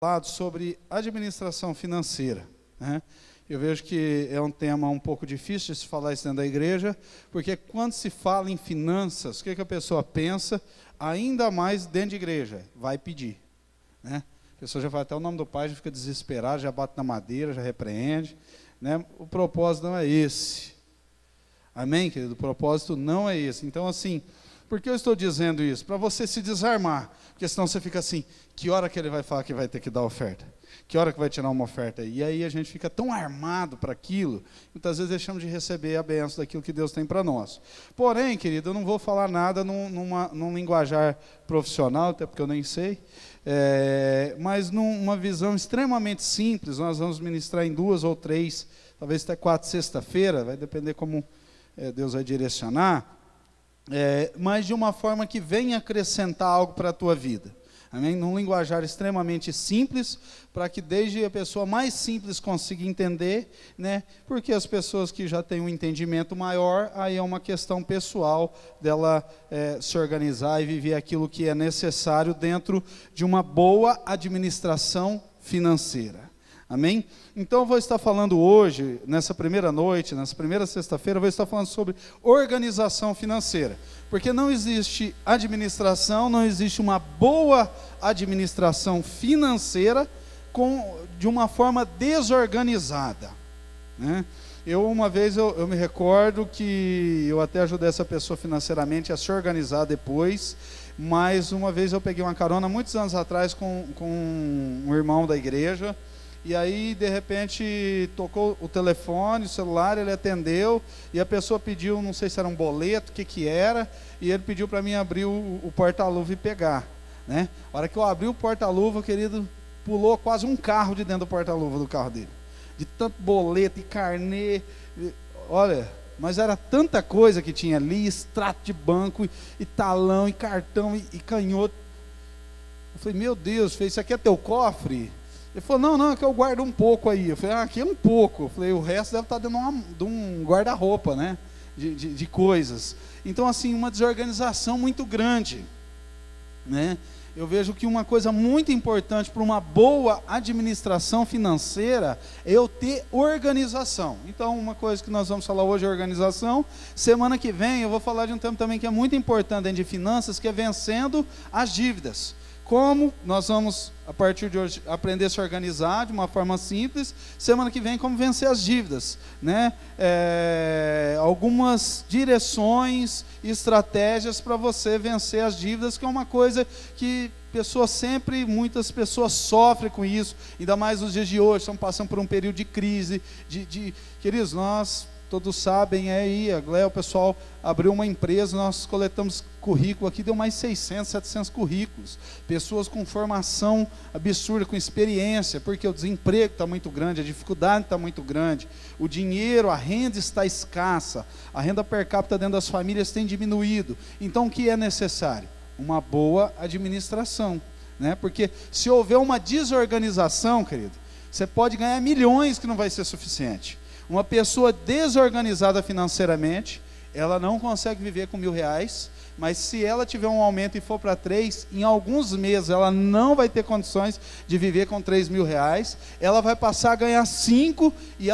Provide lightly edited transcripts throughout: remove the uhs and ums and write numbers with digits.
falado sobre administração financeira, né? Eu vejo que é um tema um pouco difícil de se falar isso dentro da igreja, porque quando se fala em finanças, o que a pessoa pensa, ainda mais dentro de igreja? Vai pedir, né? A pessoa já fala até o nome do pai, já fica desesperada, já bate na madeira, já repreende, né? O propósito não é esse. Amém, querido? O propósito não é esse. Então, assim, por que eu estou dizendo isso? Para você se desarmar, porque senão você fica assim, que hora que ele vai falar que vai ter que dar oferta? Que hora que vai tirar uma oferta? E aí a gente fica tão armado para aquilo, muitas vezes deixamos de receber a bênção daquilo que Deus tem para nós. Porém, querido, eu não vou falar nada num linguajar profissional, até porque eu nem sei, mas numa visão extremamente simples. Nós vamos ministrar em 2 ou 3, talvez até 4 sexta-feira, vai depender como Deus vai direcionar, mas de uma forma que venha acrescentar algo para a tua vida. Amém? Num linguajar extremamente simples, para que desde a pessoa mais simples consiga entender, né? Porque as pessoas que já têm um entendimento maior, aí é uma questão pessoal dela se organizar e viver aquilo que é necessário dentro de uma boa administração financeira. Amém? Então eu vou estar falando hoje, nessa primeira noite, nessa primeira sexta-feira, eu vou estar falando sobre organização financeira. Porque não existe administração, não existe uma boa administração financeira de uma forma desorganizada, né? Uma vez eu me recordo que eu até ajudei essa pessoa financeiramente a se organizar depois, mas uma vez eu peguei uma carona, muitos anos atrás, com um irmão da igreja. E aí, de repente, tocou o telefone, o celular, ele atendeu, e a pessoa pediu, não sei se era um boleto, o que era, e ele pediu para mim abrir o porta-luva e pegar, né? A hora que eu abri o porta-luva, querido, pulou quase um carro de dentro do porta-luva do carro dele. De tanto boleto e carnê, olha, mas era tanta coisa que tinha ali, extrato de banco, e talão, e cartão, e canhoto. Eu falei, meu Deus, isso aqui é teu cofre? Ele falou, não, é que eu guardo um pouco aí. Eu falei, aqui é um pouco. Eu falei, o resto deve estar dentro de um guarda-roupa, né? De coisas. Então, assim, uma desorganização muito grande, né? Eu vejo que uma coisa muito importante para uma boa administração financeira é eu ter organização. Então, uma coisa que nós vamos falar hoje é organização. Semana que vem eu vou falar de um tema também que é muito importante dentro de finanças, que é vencendo as dívidas. Como nós vamos, a partir de hoje, aprender a se organizar de uma forma simples. Semana que vem, como vencer as dívidas, né? Algumas direções e estratégias para você vencer as dívidas, que é uma coisa que muitas pessoas sofrem com isso, ainda mais nos dias de hoje, estão passando por um período de crise, queridos, nós todos sabem, aí a Glé, o pessoal abriu uma empresa, nós coletamos currículo aqui, deu mais 600, 700 currículos, pessoas com formação absurda, com experiência, porque o desemprego está muito grande, a dificuldade está muito grande, o dinheiro, a renda está escassa, a renda per capita dentro das famílias tem diminuído. Então o que é necessário? Uma boa administração, né? Porque se houver uma desorganização, querido, você pode ganhar milhões que não vai ser suficiente. Uma pessoa desorganizada financeiramente, ela não consegue viver com R$1.000, mas se ela tiver um aumento e for para 3, em alguns meses ela não vai ter condições de viver com R$3.000, ela vai passar a ganhar 5, e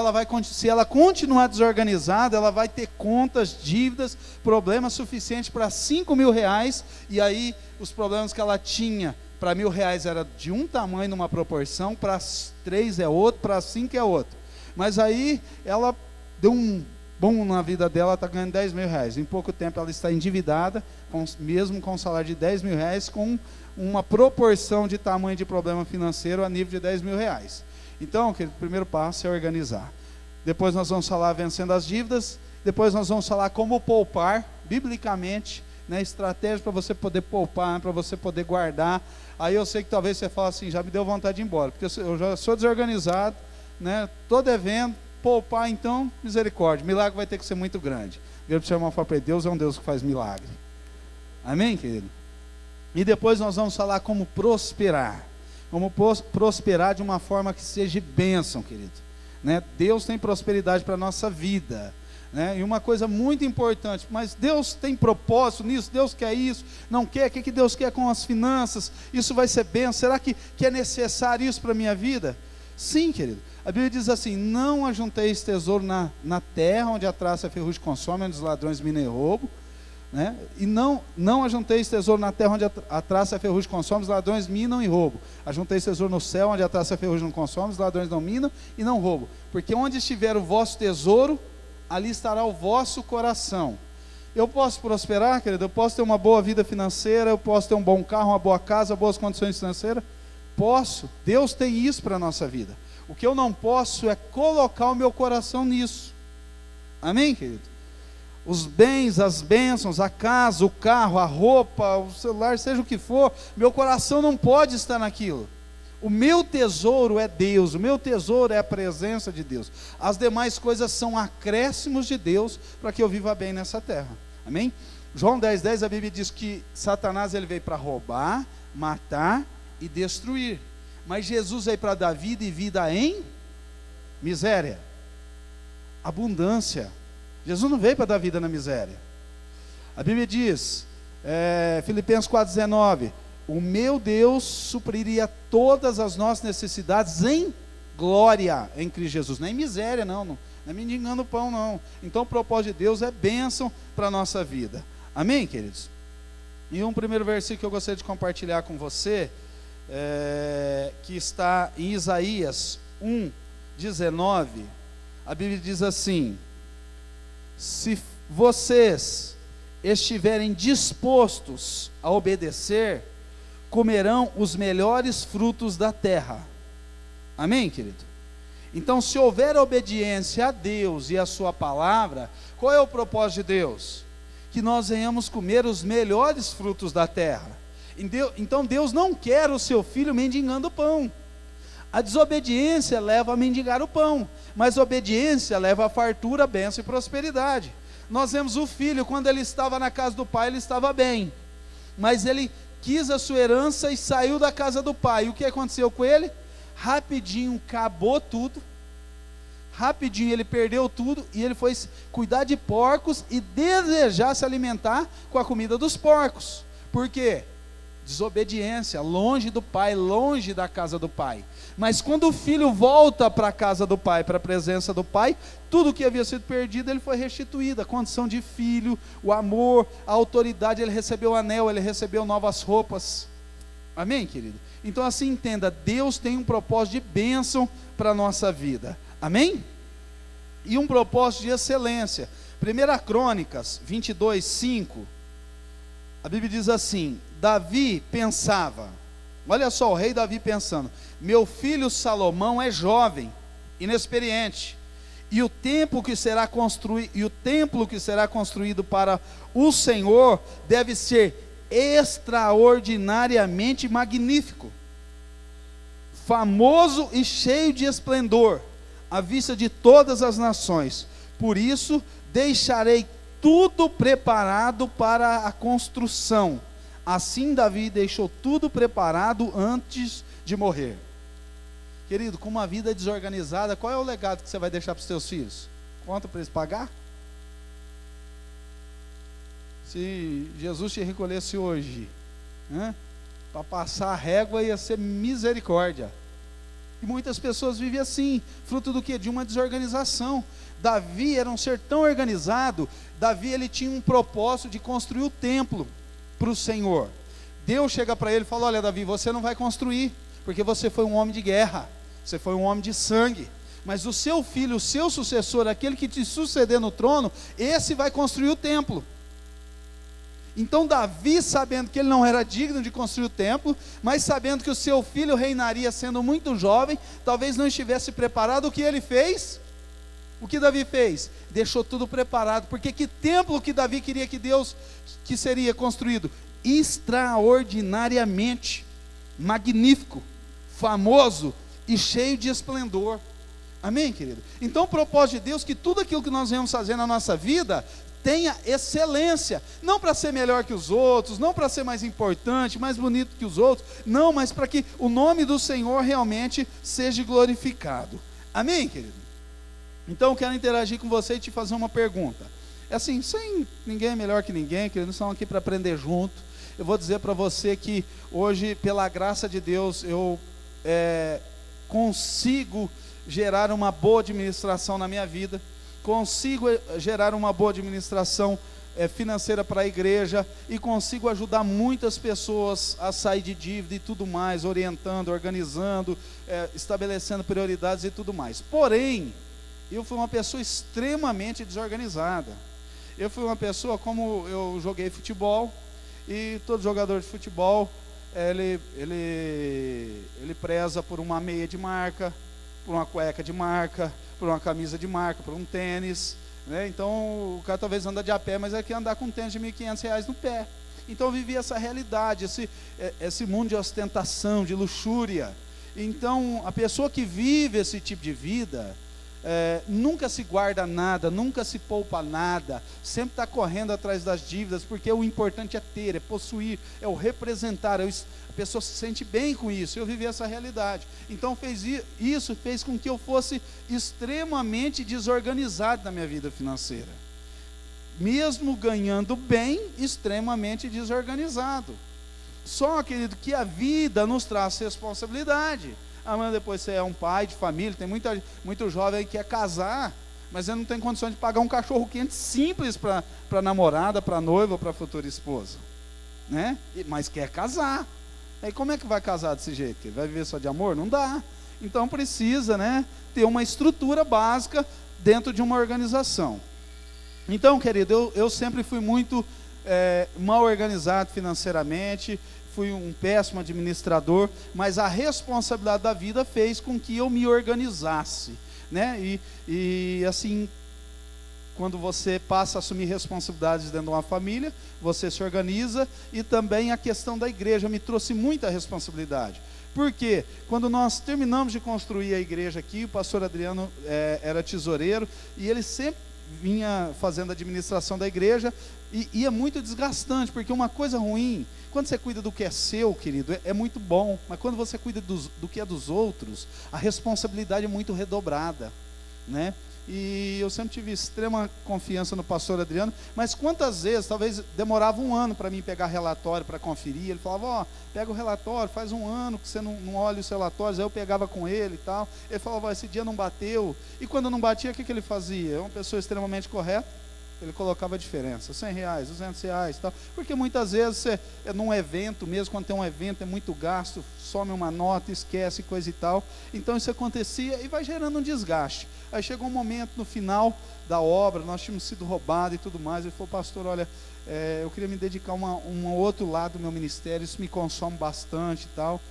se ela continuar desorganizada, ela vai ter contas, dívidas, problemas suficientes para R$5.000, e aí os problemas que ela tinha para R$1.000 era de um tamanho, numa proporção, para 3 é outro, para 5 é outro. Mas aí ela deu um bom na vida dela, está ganhando R$10.000. Em pouco tempo ela está endividada, mesmo com um salário de R$10.000, com uma proporção de tamanho de problema financeiro a nível de R$10.000. Então, o primeiro passo é organizar. Depois nós vamos falar vencendo as dívidas. Depois nós vamos falar como poupar, biblicamente, né, estratégia para você poder poupar, para você poder guardar. Aí eu sei que talvez você fale assim, já me deu vontade de ir embora, porque eu já sou desorganizado, né? Estou devendo, poupar então, misericórdia, milagre vai ter que ser muito grande. Eu preciso chamar para Deus, é um Deus que faz milagre. Amém, querido? E depois nós vamos falar como prosperar. Como prosperar de uma forma que seja bênção, querido, né? Deus tem prosperidade para a nossa vida, né? E uma coisa muito importante, mas Deus tem propósito nisso, Deus quer isso, não quer, o que Deus quer com as finanças? Isso vai ser bênção, será que é necessário isso para a minha vida? Sim, querido, a Bíblia diz assim: não ajunteis tesouro na terra, onde a traça e a ferrugem consomem, onde os ladrões minam e roubam, né? E não ajunteis tesouro na terra, onde a traça e a ferrugem consomem, os ladrões minam e roubam. Ajunteis tesouro no céu, onde a traça e a ferrugem não consomem, os ladrões não minam e não roubam. Porque onde estiver o vosso tesouro, ali estará o vosso coração. Eu posso prosperar, querido? Eu posso ter uma boa vida financeira, eu posso ter um bom carro, uma boa casa, boas condições financeiras? Posso. Deus tem isso para a nossa vida. O que eu não posso é colocar o meu coração nisso. Amém, querido? Os bens, as bênçãos, a casa, o carro, a roupa, o celular, seja o que for, meu coração não pode estar naquilo. O meu tesouro é Deus, o meu tesouro é a presença de Deus. As demais coisas são acréscimos de Deus para que eu viva bem nessa terra. Amém? João 10:10, a Bíblia diz que Satanás ele veio para roubar, matar e destruir. Mas Jesus veio para dar vida e vida em miséria, abundância. Jesus não veio para dar vida na miséria. A Bíblia diz, Filipenses 4:19, o meu Deus supriria todas as nossas necessidades em glória em Cristo Jesus. Não é em miséria, não é mendigando pão, não. Então o propósito de Deus é bênção para a nossa vida. Amém, queridos? E um primeiro versículo que eu gostaria de compartilhar com você, que está em Isaías 1:19, a Bíblia diz assim: se vocês estiverem dispostos a obedecer, comerão os melhores frutos da terra. Amém, querido? Então, se houver obediência a Deus e a sua palavra, qual é o propósito de Deus? Que nós venhamos comer os melhores frutos da terra. Então, Deus não quer o seu filho mendigando pão. A desobediência leva a mendigar o pão, mas a obediência leva a fartura, bênção e prosperidade. Nós vemos o filho, quando ele estava na casa do pai, ele estava bem, mas ele quis a sua herança e saiu da casa do pai. E o que aconteceu com ele? Rapidinho acabou tudo, rapidinho ele perdeu tudo, e ele foi cuidar de porcos e desejar se alimentar com a comida dos porcos. Por quê? Desobediência, longe do pai, longe da casa do pai. Mas quando o filho volta para a casa do pai, para a presença do pai, tudo que havia sido perdido, ele foi restituído, a condição de filho, o amor, a autoridade, ele recebeu o anel, ele recebeu novas roupas. Amém, querido? Então assim entenda, Deus tem um propósito de bênção para a nossa vida. Amém? E um propósito de excelência. 1 Crônicas 22:5, a Bíblia diz assim: Davi pensava, olha só o rei Davi pensando, meu filho Salomão é jovem, inexperiente, e o templo que será construído para o Senhor deve ser extraordinariamente magnífico, famoso e cheio de esplendor, à vista de todas as nações. Por isso deixarei tudo preparado para a construção. Assim Davi deixou tudo preparado antes de morrer. Querido, com uma vida desorganizada, qual é o legado que você vai deixar para os seus filhos? Conta para eles pagar? Se Jesus te recolhesse hoje, para passar a régua, ia ser misericórdia. E muitas pessoas vivem assim, fruto do quê? De uma desorganização. Davi era um ser tão organizado. Davi, ele tinha um propósito de construir o templo para o Senhor. Deus chega para ele e fala: olha, Davi, você não vai construir, porque você foi um homem de guerra, você foi um homem de sangue, mas o seu filho, o seu sucessor, aquele que te suceder no trono, esse vai construir o templo. Então Davi, sabendo que ele não era digno de construir o templo, mas sabendo que o seu filho reinaria sendo muito jovem, talvez não estivesse preparado, o que ele fez? O que Davi fez? Deixou tudo preparado, porque que templo que Davi queria que seria construído? Extraordinariamente magnífico, famoso e cheio de esplendor. Amém, querido? Então o propósito de Deus é que tudo aquilo que nós vamos fazer na nossa vida tenha excelência, não para ser melhor que os outros, não para ser mais importante, mais bonito que os outros, não, mas para que o nome do Senhor realmente seja glorificado. Amém, querido? Então eu quero interagir com você e te fazer uma pergunta. É assim, sem ninguém é melhor que ninguém, que nós estamos aqui para aprender junto. Eu vou dizer para você que hoje, pela graça de Deus, eu consigo gerar uma boa administração na minha vida, consigo gerar uma boa administração financeira para a igreja e consigo ajudar muitas pessoas a sair de dívida e tudo mais, orientando, organizando, estabelecendo prioridades e tudo mais. Porém, eu fui uma pessoa extremamente desorganizada. Eu fui uma pessoa, como eu joguei futebol, e todo jogador de futebol, ele preza por uma meia de marca, por uma cueca de marca, por uma camisa de marca, por um tênis, né? Então o cara talvez anda de a pé, mas é que andar com um tênis de R$ 1.500 no pé. Então eu vivi essa realidade, esse mundo de ostentação, de luxúria. Então a pessoa que vive esse tipo de vida, nunca se guarda nada, nunca se poupa nada, sempre está correndo atrás das dívidas, porque o importante é ter, é possuir, é o representar, a pessoa se sente bem com isso. Eu vivi essa realidade, então isso fez com que eu fosse extremamente desorganizado na minha vida financeira, mesmo ganhando bem, extremamente desorganizado. Só, querido, que a vida nos traz responsabilidade. Amanhã depois você é um pai de família, tem muito jovem que quer casar, mas ele não tem condições de pagar um cachorro quente simples para a namorada, para a noiva ou para a futura esposa, né? Mas quer casar. Aí como é que vai casar desse jeito? Ele vai viver só de amor? Não dá. Então precisa, né, ter uma estrutura básica dentro de uma organização. Então, querido, eu sempre fui muito mal organizado financeiramente, fui um péssimo administrador, mas a responsabilidade da vida fez com que eu me organizasse, né? E assim, quando você passa a assumir responsabilidades dentro de uma família, você se organiza. E também a questão da igreja me trouxe muita responsabilidade. Por quê? Quando nós terminamos de construir a igreja aqui, o pastor Adriano era tesoureiro, e ele sempre vinha fazendo a administração da igreja, e é muito desgastante, porque uma coisa ruim, quando você cuida do que é seu, querido, é muito bom, mas quando você cuida do que é dos outros, a responsabilidade é muito redobrada, né? E eu sempre tive extrema confiança no pastor Adriano, mas quantas vezes, talvez demorava um ano para mim pegar relatório para conferir, ele falava, pega o relatório, faz um ano que você não olha os relatórios, aí eu pegava com ele e tal, ele falava, esse dia não bateu, e quando não batia, o que ele fazia? É uma pessoa extremamente correta, ele colocava a diferença, R$100, R$200 e tal, porque muitas vezes você, num evento mesmo, quando tem um evento, é muito gasto, some uma nota, esquece, coisa e tal, então isso acontecia e vai gerando um desgaste. Aí chegou um momento no final da obra, nós tínhamos sido roubados e tudo mais, ele falou, pastor, olha, eu queria me dedicar a um outro lado do meu ministério, isso me consome bastante e tal.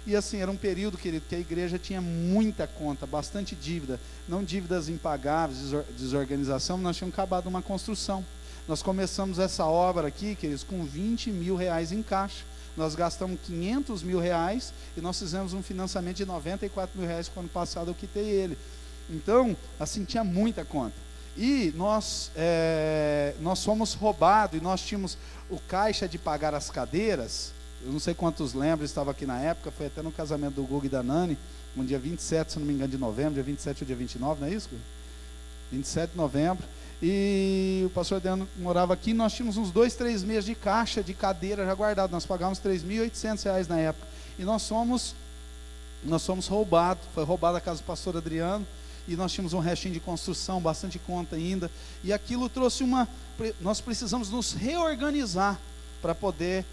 E assim, era um período, querido, que a igreja tinha muita conta, bastante dívida, não dívidas impagáveis, desorganização, nós tínhamos acabado uma construção. Nós começamos essa obra aqui, queridos, com R$20 mil em caixa. Nós gastamos R$500 mil e nós fizemos um financiamento de R$94 mil, que ano passado eu quitei ele. Então, assim, tinha muita conta. E nós fomos roubados, e nós tínhamos o caixa de pagar as cadeiras. Eu não sei quantos lembram, estava aqui na época, foi até no casamento do Guga e da Nani, no dia 27, se não me engano, de novembro, dia 27 ou dia 29, não é isso? 27 de novembro, e o pastor Adriano morava aqui, nós tínhamos uns 2, 3 meses de caixa, de cadeira já guardado, nós pagávamos R$3.800 na época, e nós fomos roubados, foi roubada a casa do pastor Adriano, e nós tínhamos um restinho de construção, bastante conta ainda, e aquilo trouxe nós precisamos nos reorganizar, para poder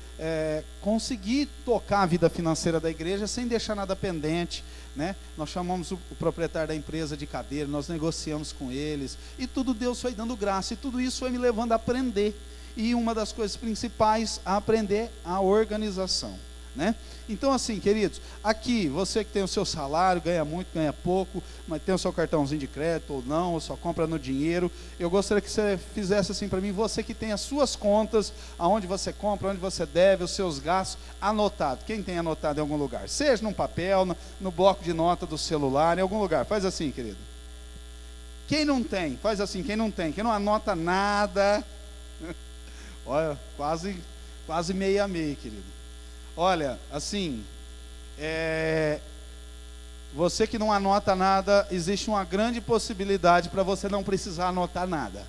conseguir tocar a vida financeira da igreja sem deixar nada pendente, né? Nós chamamos o proprietário da empresa de cadeira, nós negociamos com eles, e tudo Deus foi dando graça, e tudo isso foi me levando a aprender, e uma das coisas principais a aprender a organização, né? Então assim, queridos, aqui, você que tem o seu salário, ganha muito, ganha pouco, mas tem o seu cartãozinho de crédito ou não, ou só compra no dinheiro, eu gostaria que você fizesse assim para mim, você que tem as suas contas, aonde você compra, onde você deve, os seus gastos, anotado. Quem tem anotado em algum lugar? Seja num papel, no bloco de nota do celular, em algum lugar. Faz assim, querido. Quem não tem? Faz assim, quem não tem, quem não anota nada. Olha, quase meio a meio, querido. Olha, assim, Você que não anota nada, existe uma grande possibilidade para você não precisar anotar nada.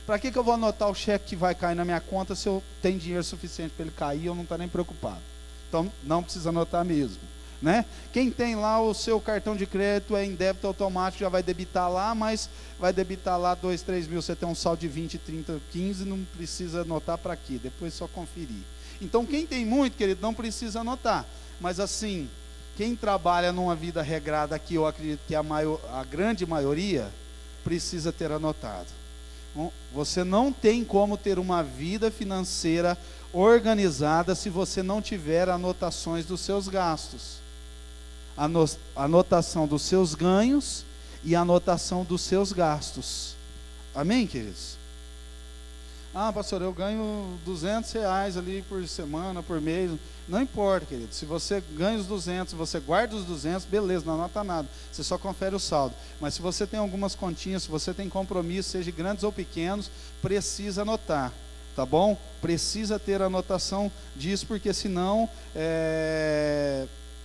Para que eu vou anotar o cheque que vai cair na minha conta se eu tenho dinheiro suficiente para ele cair e eu não estou nem preocupado? Então, não precisa anotar mesmo, né? Quem tem lá o seu cartão de crédito é em débito automático, já vai debitar lá, mas vai debitar lá 2, 3 mil, você tem um saldo de 20, 30, 15, não precisa anotar para quê? Depois só conferir. Então, quem tem muito, querido, não precisa anotar. Mas assim, quem trabalha numa vida regrada aqui, eu acredito que a grande maioria precisa ter anotado. Bom, você não tem como ter uma vida financeira organizada se você não tiver anotações dos seus gastos, anotação dos seus ganhos e anotação dos seus gastos. Amém, queridos? Ah, pastor, eu ganho R$200 ali por semana, por mês. Não importa, querido. Se você ganha os 200, você guarda os 200, beleza, não anota nada. Você só confere o saldo. Mas se você tem algumas continhas, se você tem compromissos, seja grandes ou pequenos, precisa anotar. Tá bom? Precisa ter anotação disso, porque senão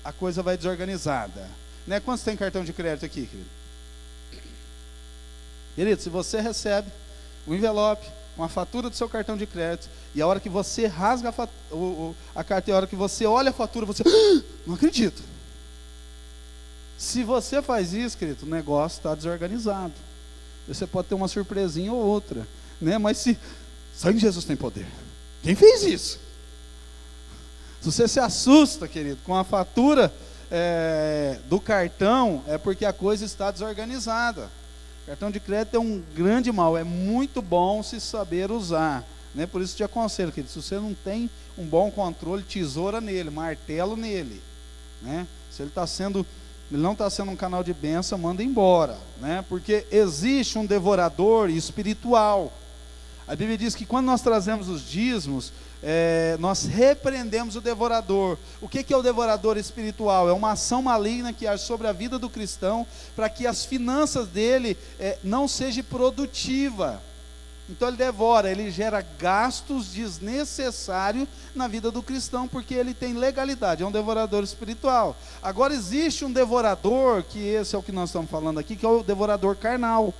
a coisa vai desorganizada. Né? Quantos tem cartão de crédito aqui, querido? Querido, se você recebe um envelope, uma fatura do seu cartão de crédito, e a hora que você rasga a carta, e a hora que você olha a fatura, você, não acredito. Se você faz isso, querido, o negócio está desorganizado. Você pode ter uma surpresinha ou outra, né? Mas se sangue de Jesus tem poder, quem fez isso? Se você se assusta, querido, com a fatura do cartão, é porque a coisa está desorganizada. Cartão de crédito é um grande mal, é muito bom se saber usar, né? Por isso te aconselho, querido, se você não tem um bom controle, tesoura nele, martelo nele, né? Se ele não está sendo um canal de bênção, manda embora, né? Porque existe um devorador espiritual. A Bíblia diz que quando nós trazemos os dízimos, nós repreendemos o devorador. O que é o devorador espiritual? É uma ação maligna que age sobre a vida do cristão, para que as finanças dele não sejam produtivas. Então ele devora, ele gera gastos desnecessários na vida do cristão, porque ele tem legalidade, é um devorador espiritual. Agora existe um devorador, que esse é o que nós estamos falando aqui, que é o devorador carnal,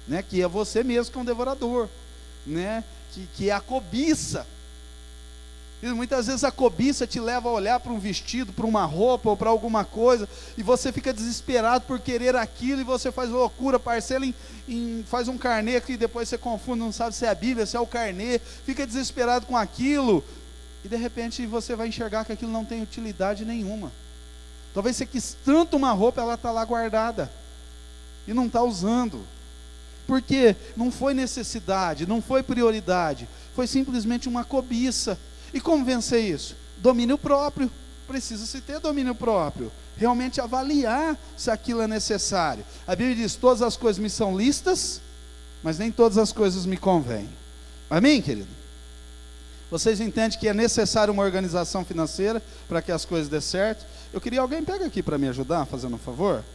né? Que é você mesmo que é um devorador, né? Que é a cobiça. E muitas vezes a cobiça te leva a olhar para um vestido, para uma roupa ou para alguma coisa, e você fica desesperado por querer aquilo, e você faz loucura, parcela faz um carnê que depois você confunde, não sabe se é a Bíblia, se é o carnê, fica desesperado com aquilo, e de repente você vai enxergar que aquilo não tem utilidade nenhuma. Talvez você quis tanto uma roupa, ela está lá guardada, e não está usando, porque não foi necessidade, não foi prioridade, foi simplesmente uma cobiça. E como vencer isso? Domínio próprio. Precisa-se ter domínio próprio. Realmente avaliar se aquilo é necessário. A Bíblia diz, todas as coisas me são lícitas, mas nem todas as coisas me convêm. Amém, querido? Vocês entendem que é necessário uma organização financeira para que as coisas dê certo? Eu queria alguém, pega aqui para me ajudar, fazendo um favor.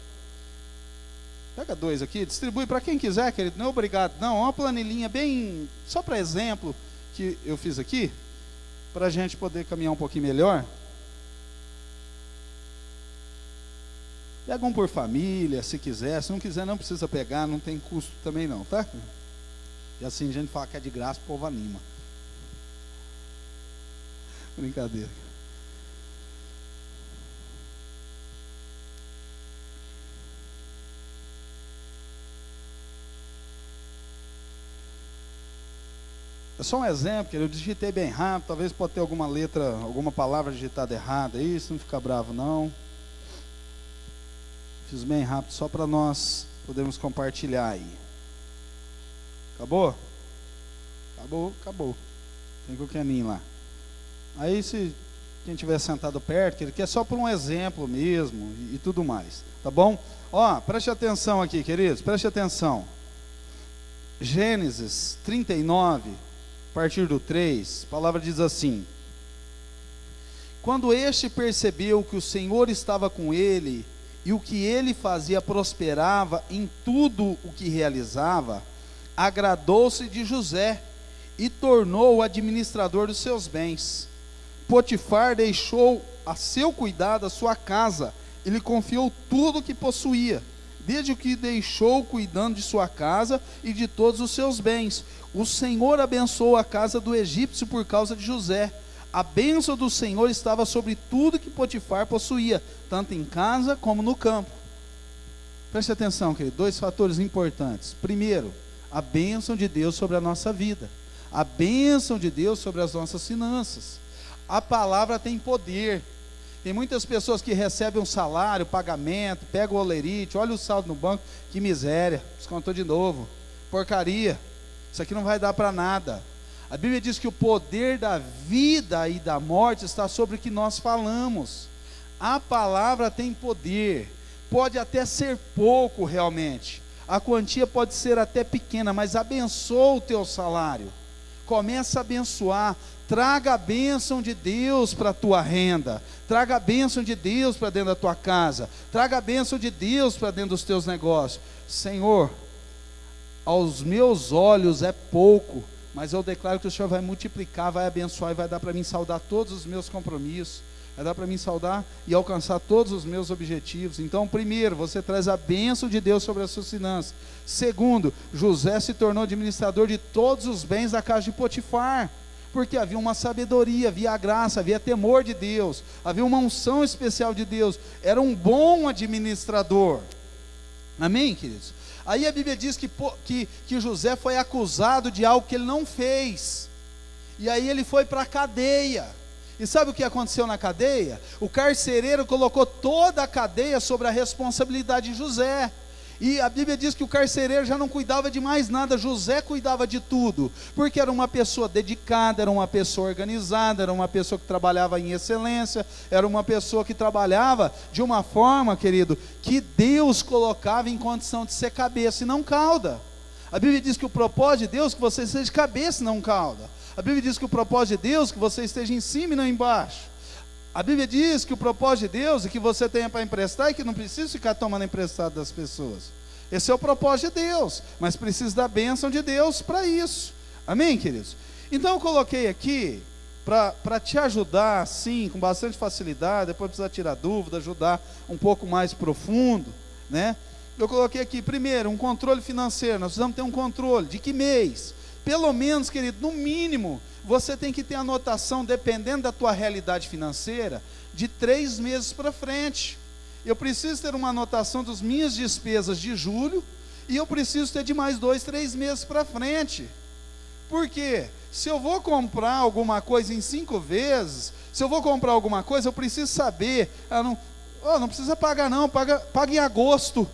Pega 2 aqui, distribui para quem quiser, querido. Não é obrigado, não. É uma planilhinha bem, só para exemplo, que eu fiz aqui, para a gente poder caminhar um pouquinho melhor. Pega um por família, se quiser. Se não quiser, não precisa pegar, não tem custo também não, tá? E assim a gente fala que é de graça, o povo anima. Brincadeira. É só um exemplo, que eu digitei bem rápido, talvez pode ter alguma letra, alguma palavra digitada errada aí, se não ficar bravo não. Fiz bem rápido, só para nós podermos compartilhar aí. Acabou? Acabou. Tem o caninho lá. Aí se quem estiver sentado perto, que é só por um exemplo mesmo e tudo mais, tá bom? Ó, preste atenção aqui, queridos, preste atenção. Gênesis 39, a partir do 3, a palavra diz assim: quando este percebeu que o Senhor estava com ele, e o que ele fazia prosperava em tudo o que realizava, agradou-se de José, e tornou-o administrador dos seus bens. Potifar deixou a seu cuidado a sua casa, ele confiou tudo o que possuía, desde o que deixou cuidando de sua casa e de todos os seus bens. O Senhor abençoou a casa do egípcio por causa de José. A bênção do Senhor estava sobre tudo que Potifar possuía, tanto em casa como no campo. Preste atenção, querido, 2 fatores importantes. Primeiro, a bênção de Deus sobre a nossa vida. A bênção de Deus sobre as nossas finanças. A palavra tem poder. Tem muitas pessoas que recebem um salário, pagamento, pegam o olerite, olha o saldo no banco, que miséria, descontou de novo, porcaria, isso aqui não vai dar para nada. A Bíblia diz que o poder da vida e da morte está sobre o que nós falamos. A palavra tem poder, pode até ser pouco realmente, a quantia pode ser até pequena, mas abençoa o teu salário, começa a abençoar. Traga a bênção de Deus para a tua renda, traga a bênção de Deus para dentro da tua casa, traga a bênção de Deus para dentro dos teus negócios. Senhor, aos meus olhos é pouco, mas eu declaro que o Senhor vai multiplicar, vai abençoar e vai dar para mim saldar todos os meus compromissos, vai dar para mim saldar e alcançar todos os meus objetivos. Então, primeiro, você traz a bênção de Deus sobre as suas finanças. Segundo, José se tornou administrador de todos os bens da casa de Potifar, porque havia uma sabedoria, havia a graça, havia temor de Deus, havia uma unção especial de Deus, era um bom administrador. Amém, queridos? Aí a Bíblia diz que José foi acusado de algo que ele não fez, e aí ele foi para a cadeia. E sabe o que aconteceu na cadeia? O carcereiro colocou toda a cadeia sobre a responsabilidade de José. E a Bíblia diz que o carcereiro já não cuidava de mais nada, José cuidava de tudo, porque era uma pessoa dedicada, era uma pessoa organizada, era uma pessoa que trabalhava em excelência, era uma pessoa que trabalhava de uma forma, querido, que Deus colocava em condição de ser cabeça e não cauda. A Bíblia diz que o propósito de Deus é que você seja cabeça e não cauda. A Bíblia diz que o propósito de Deus é que você esteja em cima e não embaixo. A Bíblia diz que o propósito de Deus é que você tenha para emprestar e que não precisa ficar tomando emprestado das pessoas. Esse é o propósito de Deus, mas precisa da bênção de Deus para isso. Amém, queridos? Então eu coloquei aqui, para te ajudar assim, com bastante facilidade, depois precisa tirar dúvida, ajudar um pouco mais profundo, né? Eu coloquei aqui, primeiro, um controle financeiro. Nós precisamos ter um controle, de que mês? Pelo menos, querido, no mínimo, você tem que ter anotação, dependendo da tua realidade financeira, de 3 meses para frente. Eu preciso ter uma anotação das minhas despesas de julho, e eu preciso ter de mais 2, 3 meses para frente. Por quê? Se eu vou comprar alguma coisa em 5 vezes, se eu vou comprar alguma coisa, eu preciso saber, não precisa pagar não, paga em agosto.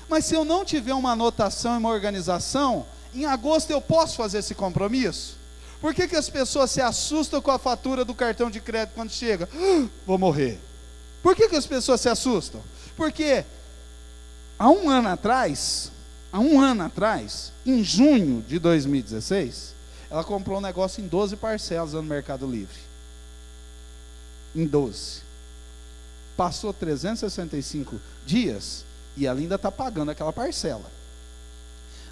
Mas se eu não tiver uma anotação e uma organização, em agosto eu posso fazer esse compromisso? Por que as pessoas se assustam com a fatura do cartão de crédito quando chega? Vou morrer. Por que as pessoas se assustam? Porque há um ano atrás, em junho de 2016, ela comprou um negócio em 12 parcelas no Mercado Livre. Em 12. Passou 365 dias e ela ainda está pagando aquela parcela.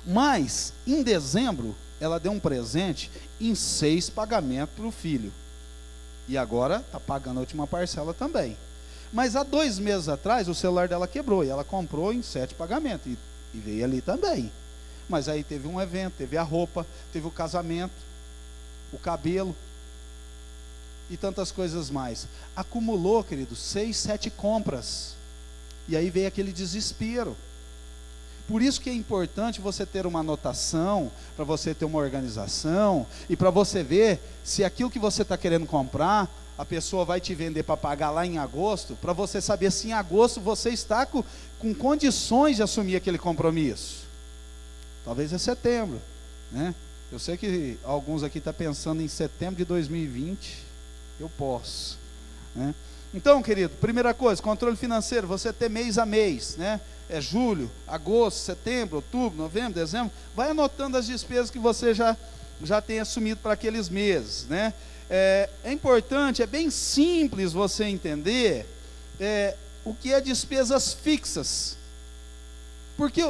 Mas, em dezembro, ela deu um presente em 6 pagamentos para o filho. E agora está pagando a última parcela também. Mas há 2 meses atrás, o celular dela quebrou e ela comprou em 7 pagamentos. E veio ali também. Mas aí teve um evento, teve a roupa, teve o casamento, o cabelo e tantas coisas mais. Acumulou, querido, 6, 7 compras. E aí veio aquele desespero. Por isso que é importante você ter uma anotação, para você ter uma organização, e para você ver se aquilo que você está querendo comprar, a pessoa vai te vender para pagar lá em agosto, para você saber se em agosto você está com condições de assumir aquele compromisso. Talvez é setembro, né? Eu sei que alguns aqui estão pensando em setembro de 2020, eu posso, né? Então, querido, primeira coisa, controle financeiro, você ter mês a mês, né? É julho, agosto, setembro, outubro, novembro, dezembro, vai anotando as despesas que você já tem assumido para aqueles meses, né? É importante, é bem simples você entender o que é despesas fixas, porque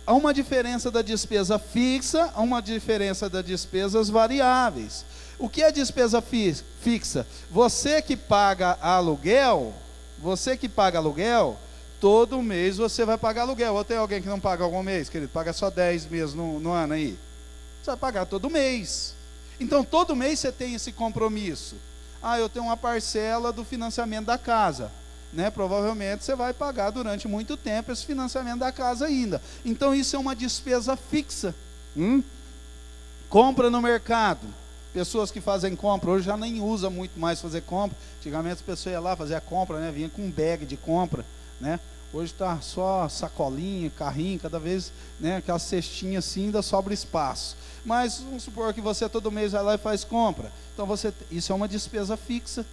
há uma diferença da despesa fixa, há uma diferença das despesas variáveis. O que é despesa fixa? Você que paga aluguel, Você que paga aluguel, todo mês você vai pagar aluguel. Ou tem alguém que não paga algum mês, querido? Paga só 10 meses no ano aí. Você vai pagar todo mês. Então, todo mês você tem esse compromisso. Eu tenho uma parcela do financiamento da casa. Provavelmente você vai pagar durante muito tempo esse financiamento da casa ainda. Então, isso é uma despesa fixa. Compra no mercado. Pessoas que fazem compra, hoje já nem usa muito mais fazer compra. Antigamente as pessoas iam lá fazer a compra, vinha com um bag de compra, Hoje está só sacolinha, carrinho, cada vez, aquela cestinha assim, ainda sobra espaço. Mas vamos supor que você todo mês vai lá e faz compra. Então isso é uma despesa fixa,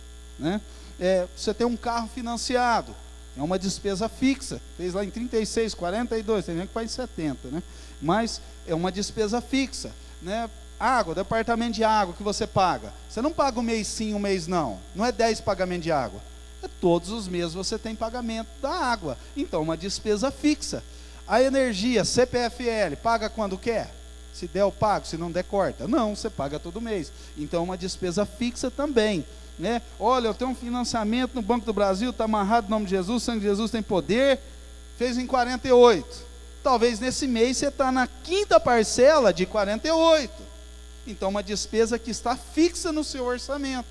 você tem um carro financiado, é uma despesa fixa. Fez lá em 36, 42, tem gente que faz 70, Mas é uma despesa fixa, Água, departamento de água que você paga. Você não paga um mês sim, um mês não. Não é 10 pagamentos de água. Todos os meses você tem pagamento da água. Então, uma despesa fixa. A energia, CPFL, paga quando quer? Se der, eu pago. Se não der, corta. Não, você paga todo mês. Então, uma despesa fixa também. Olha, eu tenho um financiamento no Banco do Brasil, está amarrado no nome de Jesus, o sangue de Jesus tem poder. Fez em 48. Talvez nesse mês você está na 5ª parcela de 48. Então, uma despesa que está fixa no seu orçamento.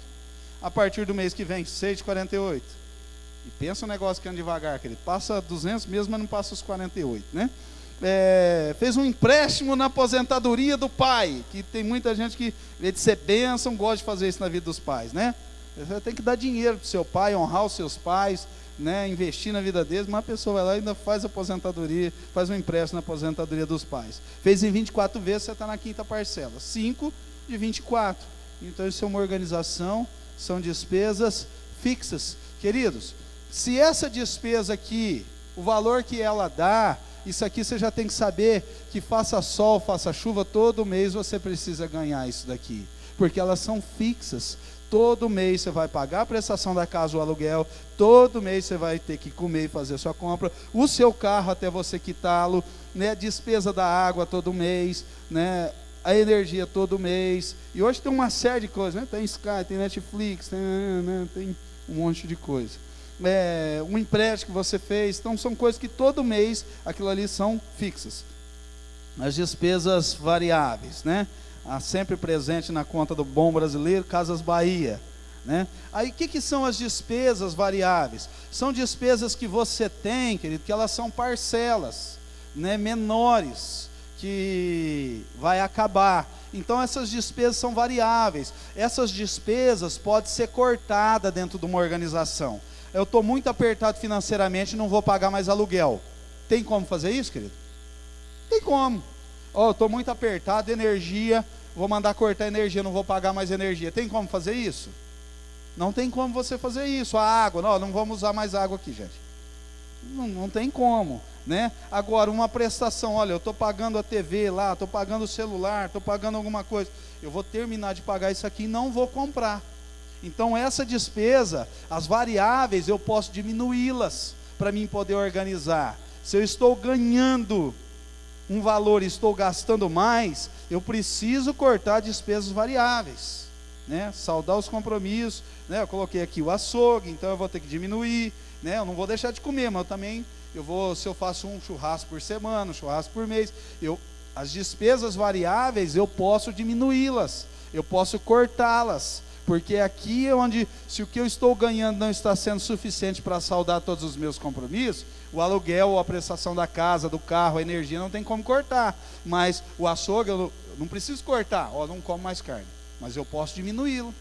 A partir do mês que vem, 6 de 48. E pensa um negócio que anda devagar, querido. Passa 200 mesmo, mas não passa os 48, fez um empréstimo na aposentadoria do pai. Que tem muita gente que, em vez de ser bênção, gosta de fazer isso na vida dos pais, Você tem que dar dinheiro para o seu pai, honrar os seus pais, investir na vida deles, mas a pessoa vai lá e ainda faz aposentadoria, faz um empréstimo na aposentadoria dos pais. Fez em 24 vezes, você está na 5ª parcela. 5 de 24. Então isso é uma organização, são despesas fixas. Queridos, se essa despesa aqui, o valor que ela dá, isso aqui você já tem que saber que faça sol, faça chuva, todo mês você precisa ganhar isso daqui. Porque elas são fixas. Todo mês você vai pagar a prestação da casa, o aluguel. Todo mês você vai ter que comer e fazer a sua compra. O seu carro até você quitá-lo. Despesa da água todo mês. A energia todo mês. E hoje tem uma série de coisas. Tem Sky, tem Netflix, tem um monte de coisa. Um empréstimo que você fez. Então são coisas que todo mês aquilo ali são fixas. As despesas variáveis, sempre presente na conta do bom brasileiro, Casas Bahia, Aí o que são as despesas variáveis? São despesas que você tem, querido, que elas são parcelas, menores, que vai acabar. Então essas despesas são variáveis. Essas despesas podem ser cortadas dentro de uma organização. Eu estou muito apertado financeiramente, não vou pagar mais aluguel. Tem como fazer isso, querido? Tem como. Eu estou muito apertado, energia, vou mandar cortar energia, não vou pagar mais energia. Tem como fazer isso? Não tem como você fazer isso. A água, não vamos usar mais água aqui, gente. Não tem como, Agora, uma prestação, olha, eu estou pagando a TV lá, estou pagando o celular, estou pagando alguma coisa. Eu vou terminar de pagar isso aqui e não vou comprar. Então, essa despesa, as variáveis, eu posso diminuí-las para mim poder organizar. Se eu estou ganhando um valor e estou gastando mais, eu preciso cortar despesas variáveis, saldar os compromissos, eu coloquei aqui o açougue, então eu vou ter que diminuir, eu não vou deixar de comer, mas se eu faço um churrasco por semana, um churrasco por mês, as despesas variáveis eu posso diminuí-las, eu posso cortá-las, porque aqui é onde, se o que eu estou ganhando não está sendo suficiente para saldar todos os meus compromissos, o aluguel, a prestação da casa, do carro, a energia, não tem como cortar. Mas o açougue, eu não preciso cortar, não como mais carne, mas eu posso diminuí-lo,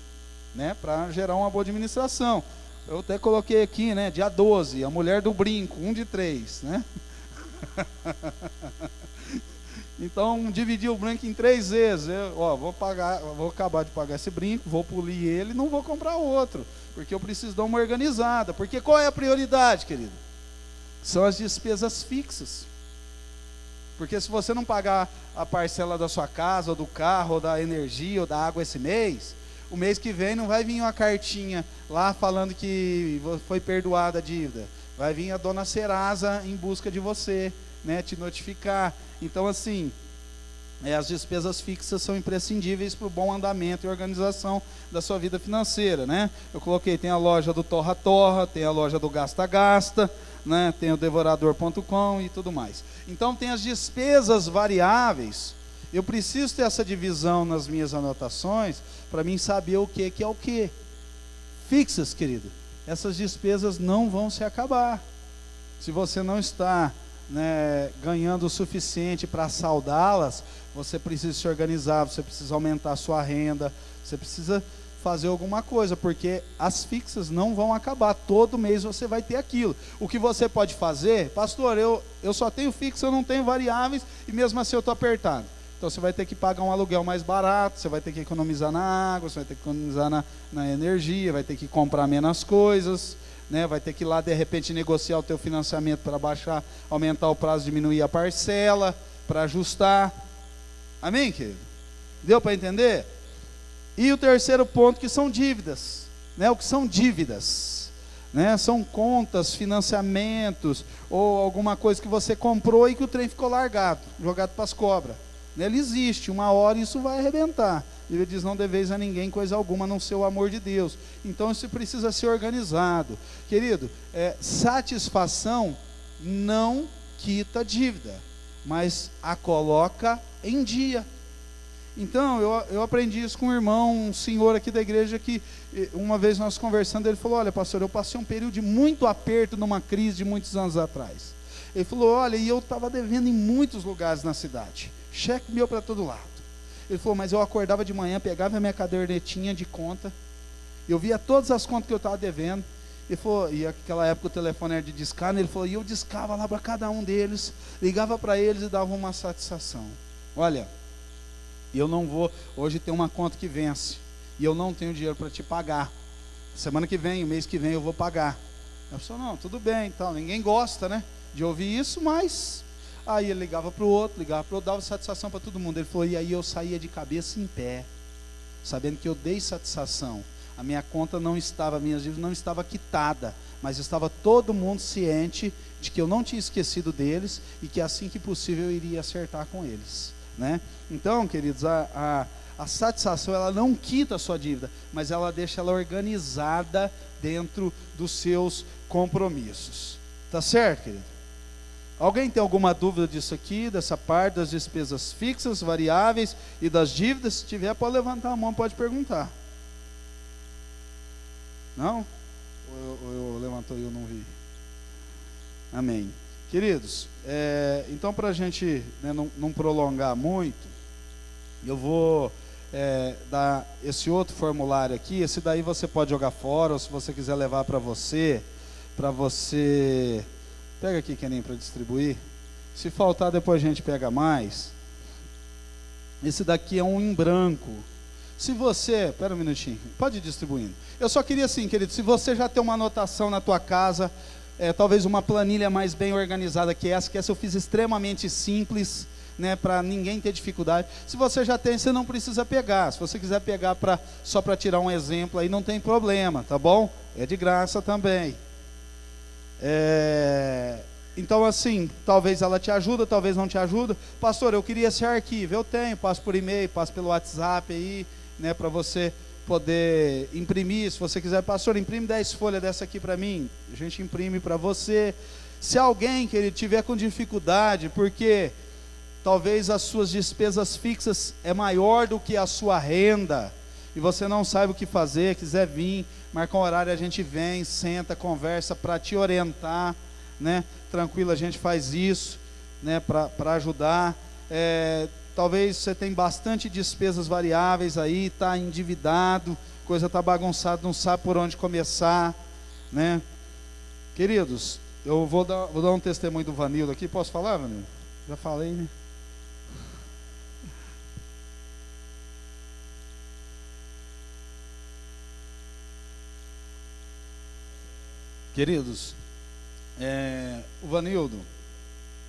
para gerar uma boa administração. Eu até coloquei aqui, dia 12, a mulher do brinco, 1 de 3, Então, dividir o brinco em 3 vezes. Vou acabar de pagar esse brinco, vou polir ele, não vou comprar outro, porque eu preciso dar uma organizada. Porque qual é a prioridade, querido? São as despesas fixas. Porque se você não pagar a parcela da sua casa, ou do carro, ou da energia, ou da água esse mês, o mês que vem não vai vir uma cartinha lá falando que foi perdoada a dívida. Vai vir a dona Serasa em busca de você, te notificar. Então, assim, As despesas fixas são imprescindíveis para o bom andamento e organização da sua vida financeira, né? Eu coloquei, tem a loja do Torra Torra, tem a loja do Gasta Gasta, né? Tem o devorador.com e tudo mais. Então tem as despesas variáveis. Eu preciso ter essa divisão nas minhas anotações para mim saber o que é o que. Fixas, querido, essas despesas não vão se acabar. Se você não está, né, ganhando o suficiente para saldá-las, você precisa se organizar, você precisa aumentar a sua renda, você precisa fazer alguma coisa, porque as fixas não vão acabar, todo mês você vai ter aquilo. O que você pode fazer, pastor, eu só tenho fixa, eu não tenho variáveis, e mesmo assim eu estou apertado. Então você vai ter que pagar um aluguel mais barato, você vai ter que economizar na água, você vai ter que economizar na energia, vai ter que comprar menos coisas, né? Vai ter que ir lá de repente negociar o teu financiamento para baixar, aumentar o prazo, diminuir a parcela, para ajustar. Amém, querido? Deu para entender? E o terceiro ponto, que são dívidas, né? O que são dívidas, né? São contas, financiamentos, ou alguma coisa que você comprou e que o trem ficou largado, jogado para as cobras. Ele existe, uma hora isso vai arrebentar. Ele diz, não deveis a ninguém coisa alguma, a não ser o amor de Deus. Então isso precisa ser organizado. Querido, satisfação não quita dívida, mas a coloca em dia. Então, eu aprendi isso com um irmão, um senhor aqui da igreja, que uma vez nós conversando, ele falou, olha pastor, eu passei um período de muito aperto numa crise de muitos anos atrás. Ele falou, olha, e eu estava devendo em muitos lugares na cidade, cheque meu para todo lado. Ele falou, mas eu acordava de manhã, pegava a minha cadernetinha de conta, eu via todas as contas que eu estava devendo. Ele falou, e naquela época o telefone era de discar, né? Ele falou, e eu discava lá para cada um deles, ligava para eles e dava uma satisfação. Olha, eu não vou, hoje tem uma conta que vence, e eu não tenho dinheiro para te pagar. Semana que vem, mês que vem eu vou pagar. A pessoa, não, tudo bem, então, ninguém gosta, né, de ouvir isso, mas... Aí ele ligava para o outro, dava satisfação para todo mundo. Ele falou, e aí eu saía de cabeça em pé, sabendo que eu dei satisfação. A minha conta não estava, minhas dívidas não estava quitada, mas estava todo mundo ciente de que eu não tinha esquecido deles e que assim que possível eu iria acertar com eles, né? Então, queridos, a satisfação, ela não quita a sua dívida, mas ela deixa ela organizada dentro dos seus compromissos. Tá certo, querido? Alguém tem alguma dúvida disso aqui, dessa parte das despesas fixas, variáveis e das dívidas? Se tiver, pode levantar a mão, pode perguntar. Não? Ou eu levantou e eu não vi? Amém. Queridos, então para a gente, né, não prolongar muito, eu vou dar esse outro formulário aqui. Esse daí você pode jogar fora, ou se você quiser levar para você... Pega aqui, Keninho, para distribuir. Se faltar, depois a gente pega mais. Esse daqui é um em branco. Se você... Espera um minutinho. Pode ir distribuindo. Eu só queria assim, querido, se você já tem uma anotação na tua casa, talvez uma planilha mais bem organizada que essa eu fiz extremamente simples, né, para ninguém ter dificuldade. Se você já tem, você não precisa pegar. Se você quiser pegar só para tirar um exemplo, aí não tem problema, tá bom? É de graça também. Então assim, talvez ela te ajuda, talvez não te ajuda. Pastor, eu queria esse arquivo. Eu tenho, passo por e-mail, passo pelo WhatsApp aí, né, para você poder imprimir. Se você quiser, pastor, imprime 10 folhas dessa aqui para mim, a gente imprime para você. Se alguém que ele tiver com dificuldade, porque talvez as suas despesas fixas é maior do que a sua renda, e você não sabe o que fazer, quiser vir, marca um horário, a gente vem, senta, conversa para te orientar, né? Tranquilo, a gente faz isso, né, para ajudar. Talvez você tenha bastante despesas variáveis aí, está endividado, coisa está bagunçada, não sabe por onde começar, né? Queridos, eu vou dar um testemunho do Vanildo aqui. Posso falar, Vanildo? Já falei, né? Queridos, o Vanildo,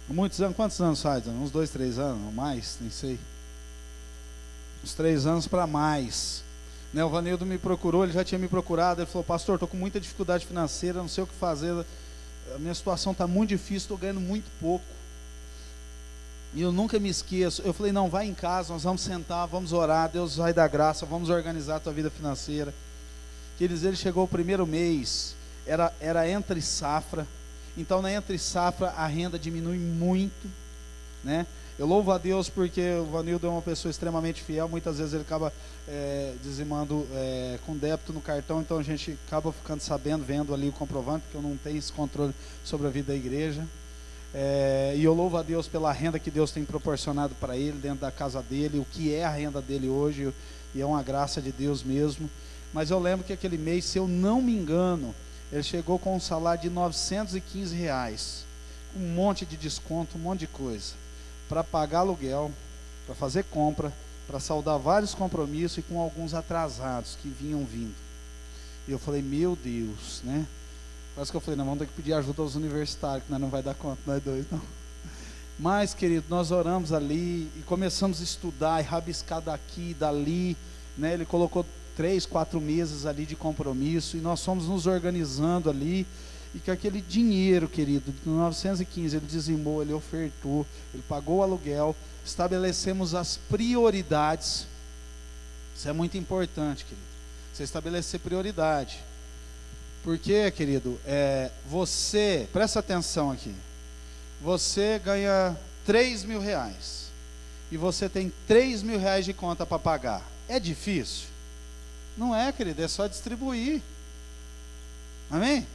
muitos anos, quantos anos faz? Uns 2, 3 anos, ou mais, nem sei. Uns 3 anos para mais. Né, o Vanildo me procurou, ele já tinha me procurado, ele falou, pastor, estou com muita dificuldade financeira, não sei o que fazer, a minha situação está muito difícil, estou ganhando muito pouco. E eu nunca me esqueço, eu falei, não, vai em casa, nós vamos sentar, vamos orar, Deus vai dar graça, vamos organizar a tua vida financeira. Queridos, ele chegou o primeiro mês, era entre safra, então na entre safra a renda diminui muito, né? Eu louvo a Deus porque o Vanildo é uma pessoa extremamente fiel, muitas vezes ele acaba dizimando com débito no cartão, então a gente acaba ficando sabendo, vendo ali o comprovante, porque eu não tenho esse controle sobre a vida da igreja. E eu louvo a Deus pela renda que Deus tem proporcionado para ele, dentro da casa dele, o que é a renda dele hoje, e é uma graça de Deus mesmo. Mas eu lembro que aquele mês, se eu não me engano, ele chegou com um salário de R$915, um monte de desconto, um monte de coisa, para pagar aluguel, para fazer compra, para saldar vários compromissos e com alguns atrasados que vinham vindo. E eu falei, meu Deus, né? Quase que eu falei, não, vamos ter que pedir ajuda aos universitários, que nós não vai dar conta, nós dois, não. Mas, querido, nós oramos ali e começamos a estudar e rabiscar daqui e dali, né? Ele colocou 3, 4 meses ali de compromisso e nós fomos nos organizando ali. E que aquele dinheiro, querido, de 915, ele dizimou, ele ofertou, ele pagou o aluguel, estabelecemos as prioridades. Isso é muito importante, querido, você estabelecer prioridade. Porque, querido, você, presta atenção aqui, você ganha R$3.000 e você tem R$3.000 de conta para pagar. É difícil? Não é, querido, é só distribuir. Amém?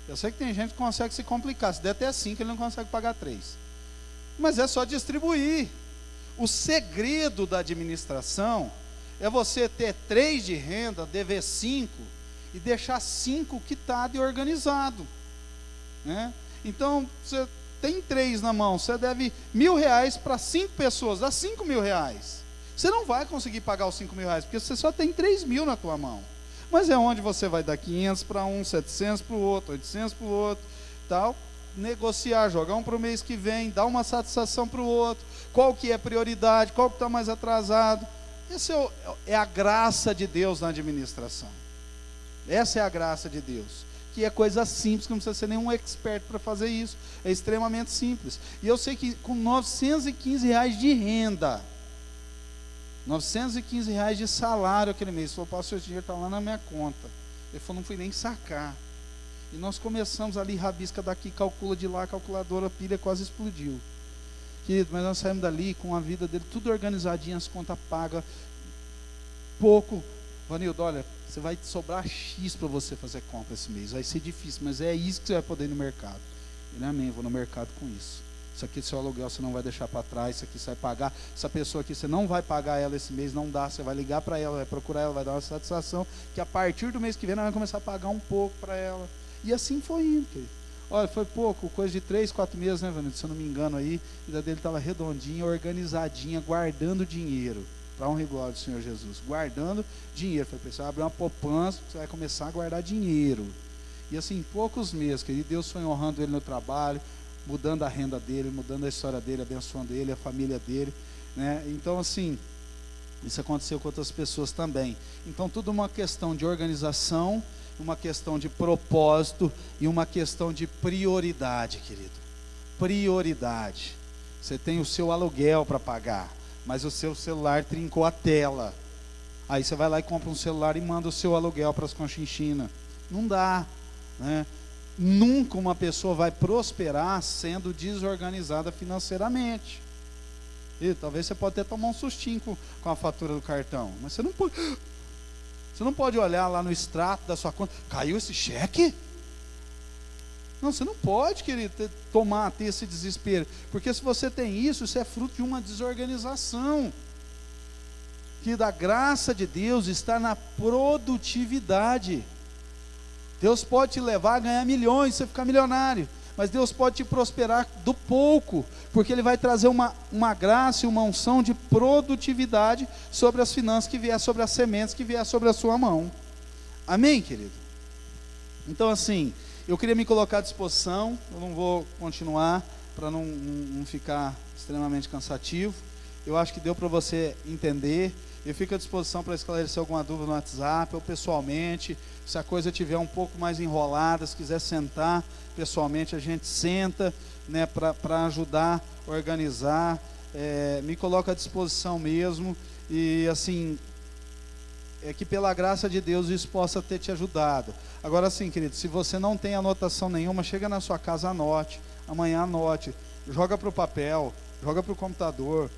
Eu sei que tem gente que consegue se complicar, se der até 5 ele não consegue pagar 3. Mas é só distribuir. O segredo da administração é você ter 3 de renda, dever 5 e deixar 5 quitado e organizado, né? Então, você tem 3 na mão, você deve R$1.000 para 5 pessoas, dá R$5.000. Você não vai conseguir pagar os R$5.000, porque você só tem 3.000 na tua mão. Mas é onde você vai dar 500 para um, 700 para o outro, 800 para o outro, tal. Negociar, jogar um para o mês que vem, dar uma satisfação para o outro, qual que é a prioridade, qual que está mais atrasado. Essa é a graça de Deus na administração. Essa é a graça de Deus, que é coisa simples, que não precisa ser nenhum expert para fazer isso, é extremamente simples. E eu sei que com R$915 de renda, R$915 de salário aquele mês, ele falou, pastor, esse dinheiro está lá na minha conta. Ele falou, não fui nem sacar. E nós começamos ali, rabisca daqui, calcula de lá, a calculadora, a pilha quase explodiu. Querido, mas nós saímos dali com a vida dele tudo organizadinho, as contas pagas, pouco. Vanildo, olha, você vai sobrar X para você fazer compra esse mês, vai ser difícil, mas é isso que você vai poder ir no mercado. Ele, amém, vou no mercado com isso. Isso aqui, seu aluguel, você não vai deixar para trás, isso aqui você vai pagar. Essa pessoa aqui, você não vai pagar ela esse mês, não dá, você vai ligar para ela, vai procurar ela, vai dar uma satisfação, que a partir do mês que vem, nós vamos começar a pagar um pouco para ela. E assim foi indo, querido. Olha, foi pouco, coisa de 3, 4 meses, né, Vanildo? Se eu não me engano aí, a vida dele estava redondinha, organizadinha, guardando dinheiro. Para honra e glória do Senhor Jesus, guardando dinheiro. Falei, pessoal, abre uma poupança, você vai começar a guardar dinheiro. E assim, em poucos meses, querido, Deus foi honrando ele no trabalho, mudando a renda dele, mudando a história dele, abençoando ele, a família dele, né? Então, assim, isso aconteceu com outras pessoas também. Então, tudo uma questão de organização, uma questão de propósito e uma questão de prioridade, querido. Prioridade. Você tem o seu aluguel para pagar, mas o seu celular trincou a tela. Aí você vai lá e compra um celular e manda o seu aluguel para as conchinchinas. Não dá, né? Nunca uma pessoa vai prosperar sendo desorganizada financeiramente. E talvez você pode até tomar um sustinho com a fatura do cartão, mas você não pode olhar lá no extrato da sua conta, caiu esse cheque? Não, você não pode, querido, ter esse desespero, porque se você tem isso, isso é fruto de uma desorganização. Que da graça de Deus está na produtividade. Deus pode te levar a ganhar milhões, você ficar milionário, mas Deus pode te prosperar do pouco, porque Ele vai trazer uma graça e uma unção de produtividade sobre as finanças que vier, sobre as sementes que vier sobre a sua mão. Amém, querido? Então, assim, eu queria me colocar à disposição, eu não vou continuar para não ficar extremamente cansativo, Eu acho que deu para você entender. Eu fico à disposição para esclarecer alguma dúvida no WhatsApp ou pessoalmente. Se a coisa estiver um pouco mais enrolada, se quiser sentar pessoalmente, a gente senta, né, para ajudar a organizar. Me coloco à disposição mesmo. E assim, que pela graça de Deus isso possa ter te ajudado. Agora sim, querido, se você não tem anotação nenhuma, chega na sua casa, anote. Amanhã anote. Joga para o papel, joga para o computador.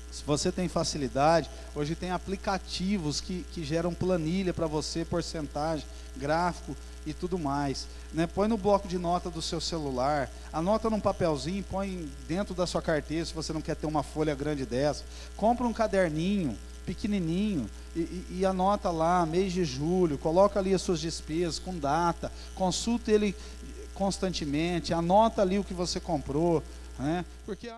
Se você tem facilidade, hoje tem aplicativos que geram planilha para você, porcentagem, gráfico e tudo mais, né? Põe no bloco de nota do seu celular, anota num papelzinho, põe dentro da sua carteira, se você não quer ter uma folha grande dessa. Compra um caderninho pequenininho e anota lá, mês de julho, coloca ali as suas despesas com data, consulta ele constantemente, anota ali o que você comprou, né? Porque